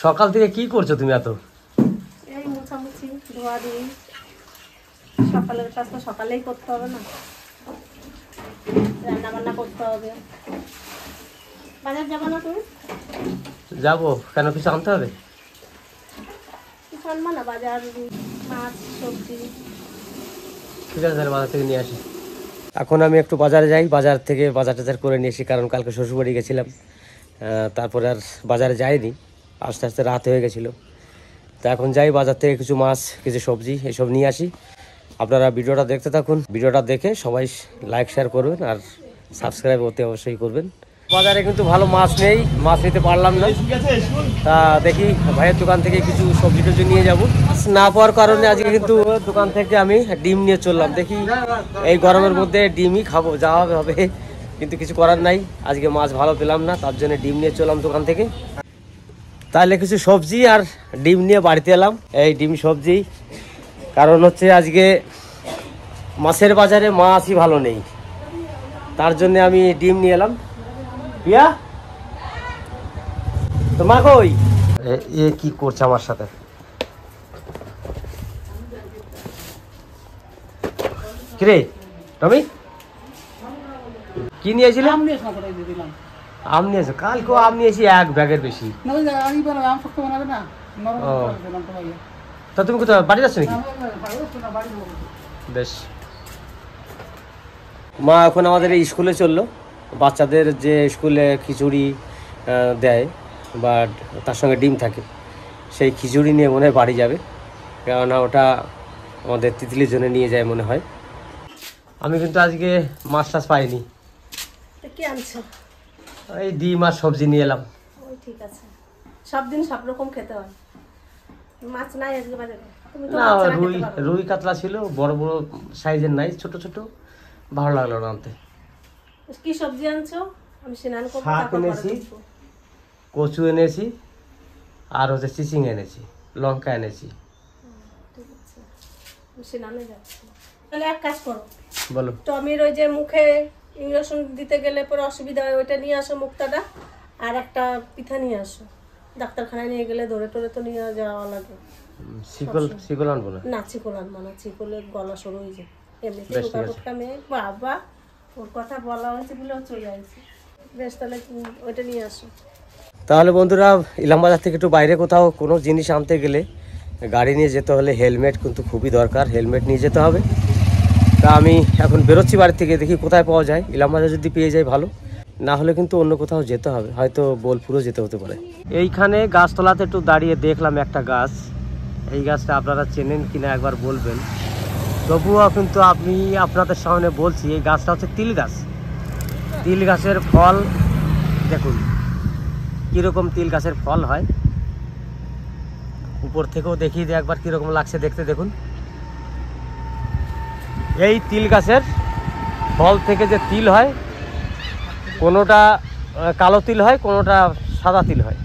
সকাল থেকে কি করছো তুমি এত? এই মোছামুছি ধোয়া দিই, সকালের কাজ তো সকালেই করতে হবে না, রান্না বান্না করতে হবে। বাজার যাবো না তুমি? যাবো কেন, কিছু আনতে হবে? কিছু আনবো না, বাজার মাছ সবজি। ঠিক আছে তাহলে বাজার থেকে নিয়ে আসি। এখন আমি একটু বাজারে যাই, বাজার থেকে বাজার টাজার করে নিয়ে আসি, কারণ কালকে শ্বশুরবাড়ি গেছিলাম, তারপরে আর বাজারে যাইনি, আস্তে আস্তে রাত হয়ে গেছিলো। তো এখন যাই বাজার থেকে কিছু মাছ কিছু সবজি এসব নিয়ে আসি। আপনারা ভিডিওটা দেখতে থাকুন, ভিডিওটা দেখে সবাই লাইক শেয়ার করবেন আর সাবস্ক্রাইব করতে অবশ্যই করবেন। বাজারে কিন্তু ভালো মাছ নেই, মাছ নিতে পারলাম না, তা দেখি ভাইয়ের দোকান থেকে কিছু সবজি টবজি নিয়ে যাবো। না পাওয়ার কারণে আজকে কিন্তু দোকান থেকে আমি ডিম নিয়ে চললাম। দেখি এই গরমের মধ্যে ডিমই খাবো, যাওয়া হবে, কিন্তু কিছু করার নাই, আজকে মাছ ভালো পেলাম না, তার জন্য ডিম নিয়ে চললাম দোকান থেকে। তাহলে কিছু সবজি আর ডিম নিয়ে বাড়িতে এলাম। এই ডিম সবজি, কারণ হচ্ছে আজকে মাছের বাজারে মাছই ভালো নেই, তার জন্য আমি ডিম নিয়ে এলাম। পিয়া তো মা কই? এ কি করছে আমার সাথে? কিরে টমি, কি নিয়েছিলাম? আম নিয়েছো? কালকেও আম নিয়েছি এক ব্যাগের বেশি। তা তুমি কোথাও বাড়ি যাচ্ছ নাকি? বেশ। মা এখন আমাদের এই স্কুলে চললো, বাচ্চাদের যে স্কুলে খিচুড়ি দেয় বা তার সঙ্গে ডিম থাকে, সেই খিচুড়ি নিয়ে মনে হয় বাড়ি যাবে, কেননা ওটা আমাদের তিতলির জন্য নিয়ে যায় মনে হয়। আমি কিন্তু আজকে মাছ টাছ পাইনি। কি আনছো? এই ডিম আর সবজি নিয়ে এলাম। ওই ঠিক আছে, সব দিন সব রকম খেতে হয়। মাছ নাই আজকে বাজারে? তুমি তো না, মাছ ছাড়া খেতে পারো। রুই কাতলা ছিল, বড় বড় সাইজের নাই, ছোট ছোট, ভালো লাগলো না আনতে। কি সবজি আনছো? আমি স্নান করবো, শাক তারপর পরে এনেছি, দেখবো। কচু এনেছি, আর হচ্ছে চিচিং এনেছি, লঙ্কা এনেছি। ঠিক আছে, আমি স্নানে যাচ্ছি। তাহলে এক কাজ করো, বলো। টমির ওই যে মুখে ইঞ্জেকশন দিতে গেলে পরে অসুবিধা হয়, ওইটা নিয়ে আসো মুক্তাটা, আর একটা পিঠা নিয়ে আসো। ডাক্তারখানায় নিয়ে গেলে ধরে টরে তো নিয়ে যাওয়া লাগে। শিকল আনবো না? না, চিকল আনবো না, চিকলের গলা সরু হয়ে যায়। এমনিতে বেশ, টোকা ঠিক আছে। টোকা মেয়ে, বাবা ওর কথা বলা হয়েছে বলেও চলে আসছে। বেশ, তাহলে ওইটা নিয়ে আসো। তাহলে বন্ধুরা, ইলামবাজার থেকে একটু বাইরে কোথাও কোনো জিনিস আনতে গেলে গাড়ি নিয়ে যেতে হলে হেলমেট কিন্তু খুবই দরকার, হেলমেট নিয়ে যেতে হবে। তা আমি এখন বেরোচ্ছি বাড়ি থেকে, দেখি কোথায় পাওয়া যায়। ইলামবাজার যদি পেয়ে যায় ভালো, না হলে কিন্তু অন্য কোথাও যেতে হবে, হয়তো বোলপুরও যেতে হতে পারে। এইখানে গাছতলাতে একটু দাঁড়িয়ে দেখলাম একটা গাছ, এই গাছটা আপনারা চেনেন কিনা একবার বলবেন। তবুও কিন্তু আমি আপনাদের সামনে বলছি, এই গাছটা হচ্ছে তিল গাছ। তিল গাছের ফল দেখুন কীরকম তিল গাছের ফল হয়, উপর থেকেও দেখিয়ে দিই একবার কীরকম লাগছে দেখতে। দেখুন, এই তিল গাছের ফল থেকে যে তিল হয়, কোনোটা কালো তিল হয়, কোনোটা সাদা তিল হয়।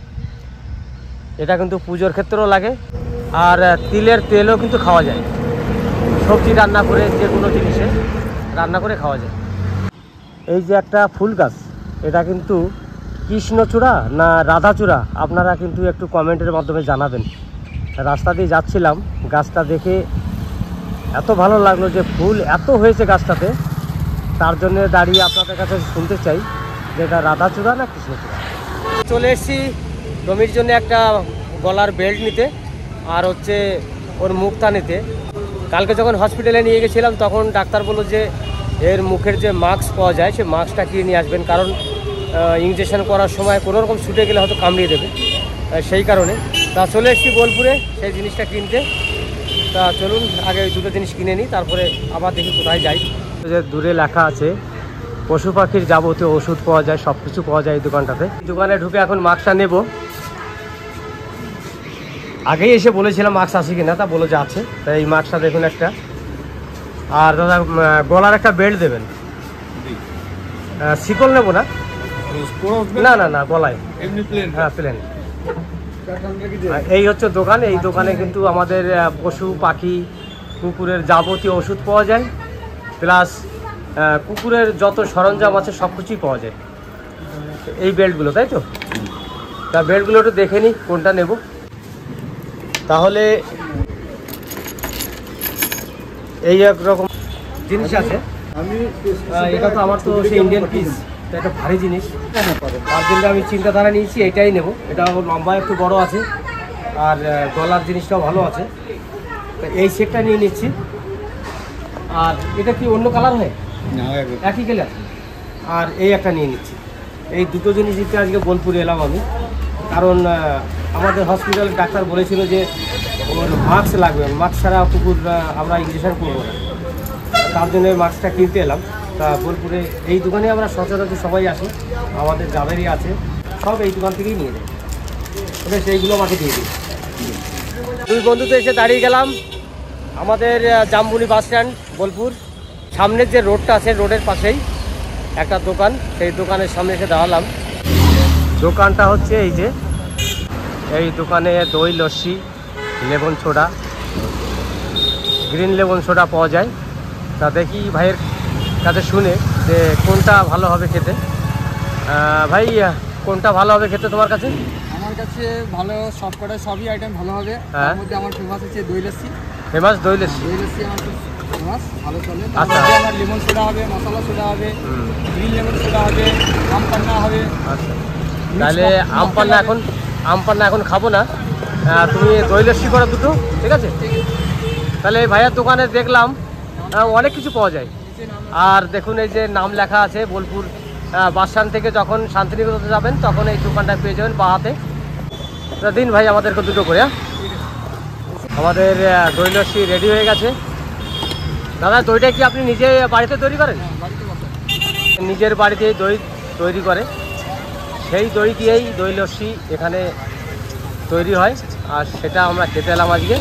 এটা কিন্তু পুজোর ক্ষেত্রেও লাগে, আর তিলের তেলও কিন্তু খাওয়া যায়, সবজি রান্না করে, যে কোনো জিনিসে রান্না করে খাওয়া যায়। এই যে একটা ফুল গাছ, এটা কিন্তু কৃষ্ণচূড়া না রাধাচূড়া, আপনারা কিন্তু একটু কমেন্টের মাধ্যমে জানাবেন। রাস্তা দিয়ে যাচ্ছিলাম, গাছটা দেখে এত ভালো লাগলো যে ফুল এত হয়েছে গাছটাতে, তার জন্য দাঁড়িয়ে আপনাদের কাছে শুনতে চাই যে এটা রাধাচূড়া না কৃষ্ণচূড়া। চলে এসেছি টমির জন্য একটা গলার বেল্ট নিতে, আর হচ্ছে ওর মুখটা নিতে। কালকে যখন হসপিটালে নিয়ে গেছিলাম তখন ডাক্তার বললো যে এর মুখের যে মাস্ক পাওয়া যায় সেই মাস্কটা কিনে নিয়ে আসবেন, কারণ ইঞ্জেকশন করার সময় কোনো রকম ছুটে গেলে হয়তো কামড়িয়ে দেবে, সেই কারণে। তা চলে এসেছি বোলপুরে সেই জিনিসটা কিনতে। তা চলুন আগে ওই দুটো জিনিস কিনে নিই, তারপরে আবার দেখি কোথায় যাই। যে দূরে লেখা আছে পশু পাখির যাবতীয় ওষুধ পাওয়া যায়, সব কিছু পাওয়া যায় এই দোকানটাতে। দোকানে ঢুকে এখন মাস্কটা নেব। আগেই এসে বলেছিলাম মাস্ক আছে কিনা, তা বলে যে আছে। তাই এই মাস্কটা দেখুন একটা, আর দাদা গলার একটা বেল্ট দেবেন। শিকল নেবো না? না না না, গলায় এমনি প্লেন। হ্যাঁ, প্লেন। এই হচ্ছে দোকান, এই দোকানে কিন্তু আমাদের পশু পাখি কুকুরের যাবতীয় ওষুধ পাওয়া যায়, প্লাস কুকুরের যত সরঞ্জাম আছে সব কিছুই পাওয়া যায়। এই বেল্টগুলো, তাই তো? তা বেল্টগুলো একটু দেখে নিই কোনটা নেব। তাহলে এই একরকম জিনিস আছে। এটা তো আমার তো সেই ইন্ডিয়ান পিস, তো একটা ভারী জিনিস, তার জন্য আমি চিন্তাধারা নিয়েছি এটাই নেব। এটা লম্বা একটু বড় আছে আর গলার জিনিসটাও ভালো আছে, তো এই সেটটা নিয়ে নিচ্ছি। আর এটা কি অন্য কালার হয়? একই কালার। আর এই একটা নিয়ে নিচ্ছি। এই দুটো জিনিস দিতে আজকে বোলপুরে এলাম আমি, কারণ আমাদের হসপিটালের ডাক্তার বলেছিল যে ওর মাস্ক লাগবে, মাস্ক ছাড়া কুকুর আমরা ইঞ্জেকশন করবো না, তার জন্য মাস্কটা কিনতে এলাম। তা বোলপুরে এই দোকানে আমরা সচরাচর সবাই আসি, আমাদের যাদেরই আছে সব এই দোকান থেকেই নিয়ে নেয়, তবে সেইগুলো আমাকে দিয়ে দিই। দুই বন্ধুতে এসে দাঁড়িয়ে গেলাম আমাদের জামবুনি বাস স্ট্যান্ড বোলপুর। সামনের যে রোডটা আছে রোডের পাশেই একটা দোকান, সেই দোকানের সামনে এসে দাঁড়ালাম। দোকানটা হচ্ছে এই যে, এই দোকানে দই lassi, lemon soda, green lemon soda পাওয়া যায়। তা দেখি ভাইয়ের কাছে শুনে যে কোনটা ভালো হবে খেতে। ভাই কোনটা ভালো হবে খেতে তোমার কাছে? আমার কাছে ভালো সবকটা সবই আইটেম ভালো হবে। তার মধ্যে আমার ফেমাস হচ্ছে দই লস্যি। ফেমাস দই লস্যি? দই লস্যি আমার খুব ফেমাস, ভালো চলে। তার আচ্ছা। মধ্যে আমার লেমন সোডা হবে, মশলা সোডা হবে, গ্রিন লেমন সোডা হবে, আম পান্না হবে। আচ্ছা, তাহলে আম পান্না এখন খাবো না, তুমি দই লস্যি করো দুটো, ঠিক আছে? তাহলে ভাইয়ার দোকানে দেখলাম অনেক কিছু পাওয়া যায়। আর দেখুন এই যে নাম লেখা আছে বোলপুর বাস স্ট্যান্ড থেকে যখন শান্তিনিকেতনে যাবেন তখন এই দোকানটা পেয়ে যাবেন বাহাতে। দিন ভাই আমাদেরকে দুটো করে। আমাদের দই লস্যি রেডি হয়ে গেছে। দাদা দইটা কি আপনি নিজে বাড়িতে তৈরি করেন? নিজের বাড়িতেই দই তৈরি করে, সেই দই দিয়েই দই লস্যি এখানে তৈরি হয়, আর সেটা আমরা খেতে এলাম আজকে।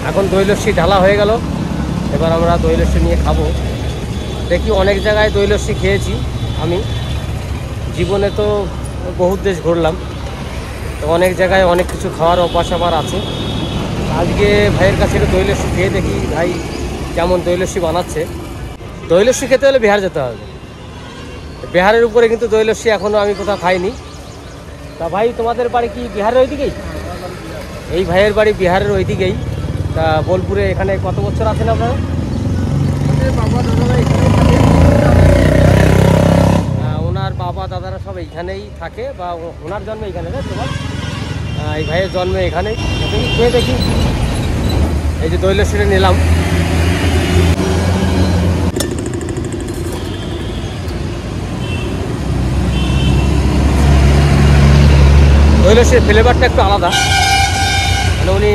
এখন দই লস্যি ঢালা হয়ে গেল, এবার আমরা দই লস্যি নিয়ে খাবো। দেখি অনেক জায়গায় দই লস্যি খেয়েছি আমি, জীবনে তো বহুত দেশ ঘুরলাম, তো অনেক জায়গায় অনেক কিছু খাওয়ার অভ্যাস আমার আছে। আজকে ভাইয়ের কাছে একটু দই লস্যি খেয়ে দেখি ভাই কেমন দই লস্যি বানাচ্ছে। দই লস্যি খেতে হলে বিহার যেতে হবে, বিহারের উপরে কিন্তু দই লস্যি এখনও আমি কোথাও খাইনি। তা ভাই তোমাদের বাড়ি কি বিহারের ওইদিকেই? এই ভাইয়ের বাড়ি বিহারের ওইদিকেই। তা বোলপুরে এখানে কত বছর আছেন আপনারা? বাবা দাদারা এখানে থাকে। ওনার বাবা দাদারা সব এইখানেই থাকে, বা ওনার জন্ম এইখানে, তাই তোমার? এই ভাইয়ের জন্ম এখানেই। তুমি খেয়ে দেখি। এই যে দই লস্যিটা নিলাম। দই লস্যির ফ্লেভারটা একটু আলাদা, মানে উনি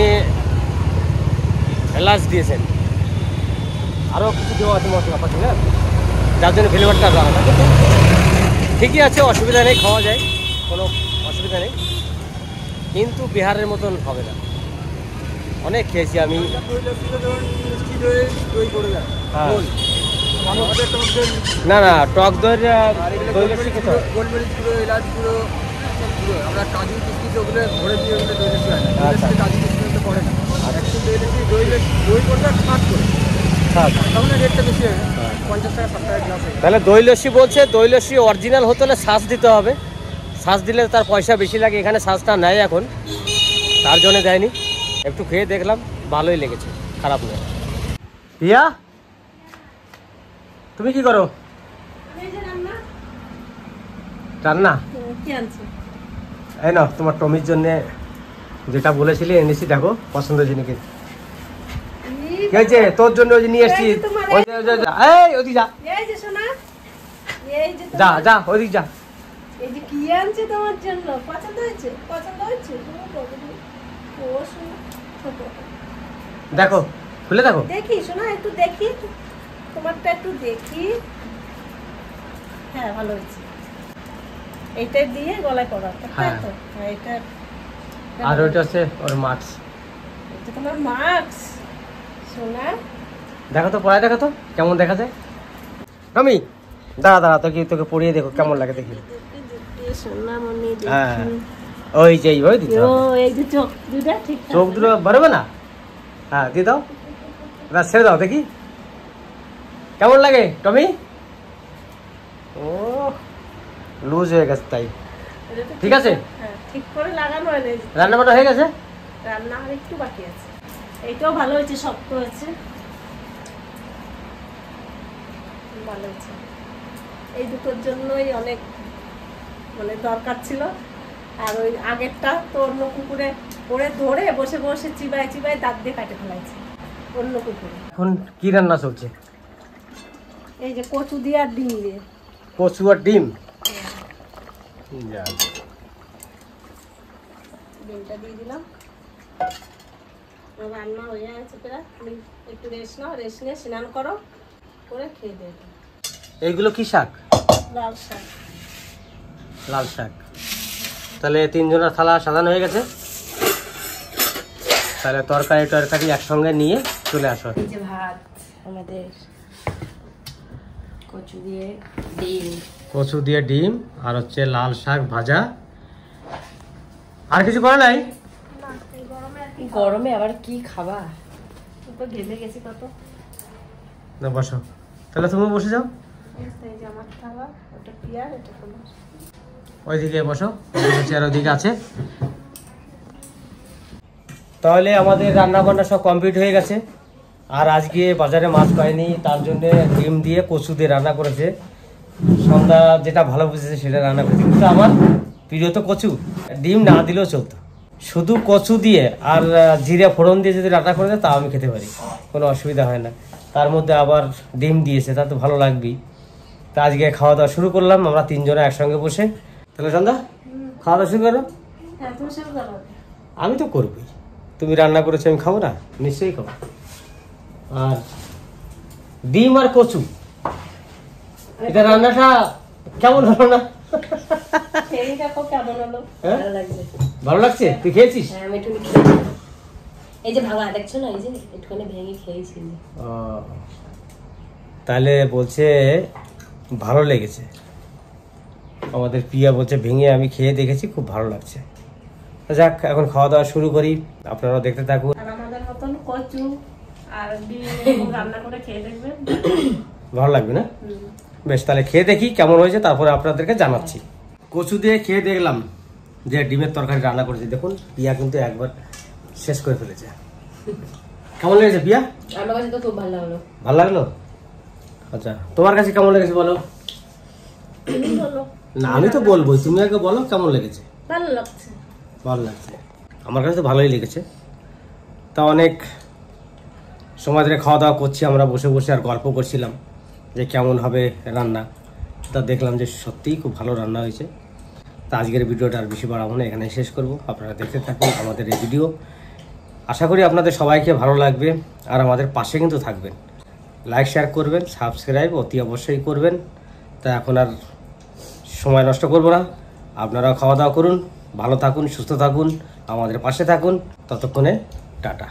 এলাচ দিয়েছেন, আরও কিছু দেওয়া আছে মশলা পাতি, হ্যাঁ, যার জন্য ফ্লেভারটা আলাদা। ঠিকই আছে, অসুবিধা নেই, খাওয়া যায়, কোনো অসুবিধা নেই, কিন্তু বিহারের মতন হবে না। অনেক খেয়েছি আমি। হ্যাঁ, না না, টক দই দই লস্যি খেতে হয়। গোলমরিচ গুঁড়ো, এলাচ গুঁড়ো, আমরা কাজু কিশমিশ ওগুলো ভরে দিয়ে ওগুলো দই লস্যি হয় না। দই লস্যিতে কাজু কিশমিশ তো পড়ে না। আর একটু দই লস্যি দই করবে খাট করে, তখন রেটটা বেশি হয়, 50 টাকা 60 টাকা গ্লাস হয়। তাহলে দই লস্যি বলছে, দই লস্যি অরিজিনাল হতে হলে শ্বাস দিতে হবে, শ্বাস দিলে তার পয়সা বেশি লাগে। এখানে শ্বাসটা নেয় এখন, তার জন্য দেয়নি। একটু খেয়ে দেখলাম, ভালোই লেগেছে, খারাপ নয়। পিয়া তুমি কি করো? রান্না? কি আনছো? এই না তোমার টমির জন্য যেটা বলেছিলে এনেছি, দেখো পছন্দ জিনিস কি হয়েছে তোর জন্য, ওই যে নিয়ে এসছি। ওদিক যা, এই যে সোনা, এই যে যা যা ওদিক যা। এই যে কি আনছে তোমার জন্য, পছন্দ হয়েছে? পছন্দ হয়েছে? ও সোনা, ছোট দেখো, খুলে দেখো। দেখি সোনা, একটু দেখি তোমারটা, একটু দেখি। হ্যাঁ, ভালো হয়েছে। এইটা দিয়ে গলায় পরাটা, তাই তো? হ্যাঁ, এটা। আর ওইটা হচ্ছে ওর মাস্ক। এটা তোমার মাস্ক সোনা। দেখো তো পরায়, দেখো তো কেমন দেখা যায়। রমি দাঁড়া দাঁড়া, তোকে পরিয়ে দেখো কেমন লাগে দেখি। সোনা মনি হ্যাঁ, দেখি। ওই যে ওই দিতে ও এই যে চোখ দুটা ঠিক আছে। চোখ দুটো বেরোবে না? হ্যাঁ, দিয়ে দাও, ছেড়ে দাও দেখি কেমন লাগে টমি। ও লুজ হয়ে গেছে তাই। এটা তো ঠিক আছে? হ্যাঁ, ঠিক করে লাগানো হয় না। রান্না বান্না হয়ে গেছে? রান্না আর একটু বাকি আছে। এইটাও ভালো হয়েছে, শক্ত হয়েছে, ভালো হয়েছে। এই দুটোর জন্যই অনেক মানে দরকার ছিল। আর ওই আগেরটা তো অন্য কুকুরে ওরে ধরে বসে বসে চিবাই চিবাই দাঁত দিয়ে কাটে ফেলাইছে অন্য কুকুরে। এখন কি রান্না চলছে? এই যে কচু দিয়ে আর ডিম দিয়ে। কচু আর ডিম? ডিমটা দিয়ে দিলাম। রান্না হয়ে গেছে প্রায়। তুমি একটু রেস্ট নাও, রেস্ট নিয়ে স্নান করো, করে খেয়ে দেবে। এইগুলো কি শাক? লাল শাক। লাল শাক। তাহলে 3 জনের থালা সাজানো হয়ে গেছে। তাহলে তরকারি একসঙ্গে নিয়ে চলে আসো। এই যে ভাত আমাদের, কচু দিয়ে ডিম, কচু দিয়ে ডিম আর হচ্ছে লাল শাক ভাজা। আর কিছু করা নাই? গরমে আবার কি খাবা? তো ঘেমে গেছি কত। না বসো, তাহলে তুমি বসে যাও। এই যে আমার থালা, ওটা পিয়ার, এটা তোমার। ওইদিকে বসো, চেয়ার ওইদিকে আছে। তাহলে আমাদের রান্না বান্না সব কমপ্লিট হয়ে গেছে। আর আজকে বাজারে মাছ পাইনি, তার জন্য ডিম দিয়ে কচু দিয়ে রান্না করেছে। সন্ধ্যা যেটা ভালো বুঝেছে সেটা রান্না করেছে, কিন্তু আমার প্রিয় তো কচু। ডিম না দিলেও চলতো, শুধু কচু দিয়ে আর জিরে ফোড়ন দিয়ে যদি রান্না করে দেয় তাও আমি খেতে পারি, কোনো অসুবিধা হয় না। তার মধ্যে আবার ডিম দিয়েছে, তা তো ভালো লাগবেই। তা আজকে খাওয়া দাওয়া শুরু করলাম আমরা 3 জনে একসঙ্গে বসে। তাহলে সন্ধ্যা খাওয়া দাওয়া শুরু করো। হ্যাঁ, তুমি সব করো। আমি তো করবই, তুমি রান্না করেছো, আমি খাবো না? নিশ্চয়ই খাবো। আর ডিম আর কচু, এটা রান্নাটা কেমন হলো না? খেয়ে দেখো কেমন হলো। হ্যাঁ? ভালো লাগছে। ভালো লাগছে? তুই খেয়েছিস? হ্যাঁ, আমি একটু খেয়েছি। এই যে ভাঙা দেখছো না, এই যে একটুখানি ভেঙে খেয়েছি। ও, তাহলে বলছে ভালো লেগেছে। আমাদের প্রিয়া বলছে ভেঙে আমি খেয়ে দেখেছি, খুব ভালো লাগছে। যাক, এখন খাওয়া দাওয়া শুরু করি, আপনারা দেখতে থাকুন। আর আমাদের মতন কচু আর ডিম রান্না করে খেয়ে দেখবেন, ভালো লাগবে না? বেশ, তাহলে খেয়ে দেখি কেমন হয়েছে, তারপরে আপনাদেরকে জানাচ্ছি। কচু দিয়ে খেয়ে দেখলাম যে ডিমের তরকারি রান্না করেছি। দেখুন, পিয়া কিন্তু একবার শেষ করে ফেলেছে। কেমন লেগেছে পিয়া? আমার কাছে তো খুব ভালো লাগলো। ভালো লাগলো? আচ্ছা, তোমার কাছে কেমন লেগেছে বলো? তুমি বলো। না, আমি তো বলবোই, তুমি আগে বলো কেমন লেগেছে। ভালো লাগছে। ভালো লাগছে, আমার কাছে তো ভালোই লেগেছে। তা অনেক সময় ধরে খাওয়া দাওয়া করছি আমরা বসে বসে, আর গল্প করছিলাম যে কেমন হবে রান্না। তা দেখলাম যে সত্যিই খুব ভালো রান্না হয়েছে। তা আজকের ভিডিওটা আর বেশি বাড়াবো না, এখানে শেষ করব। আপনারা দেখতে থাকুন আমাদের এই ভিডিও। আশা করি আপনাদের সবাইকে ভালো লাগবে, আর আমাদের পাশে কিন্তু থাকবেন। লাইক শেয়ার করবেন, সাবস্ক্রাইব অতি অবশ্যই করবেন। তা এখন আর সময় নষ্ট করব না, আপনারাও খাওয়া দাওয়া করুন, ভালো থাকুন, সুস্থ থাকুন, আমাদের পাশে থাকুন। ততক্ষণে টাটা।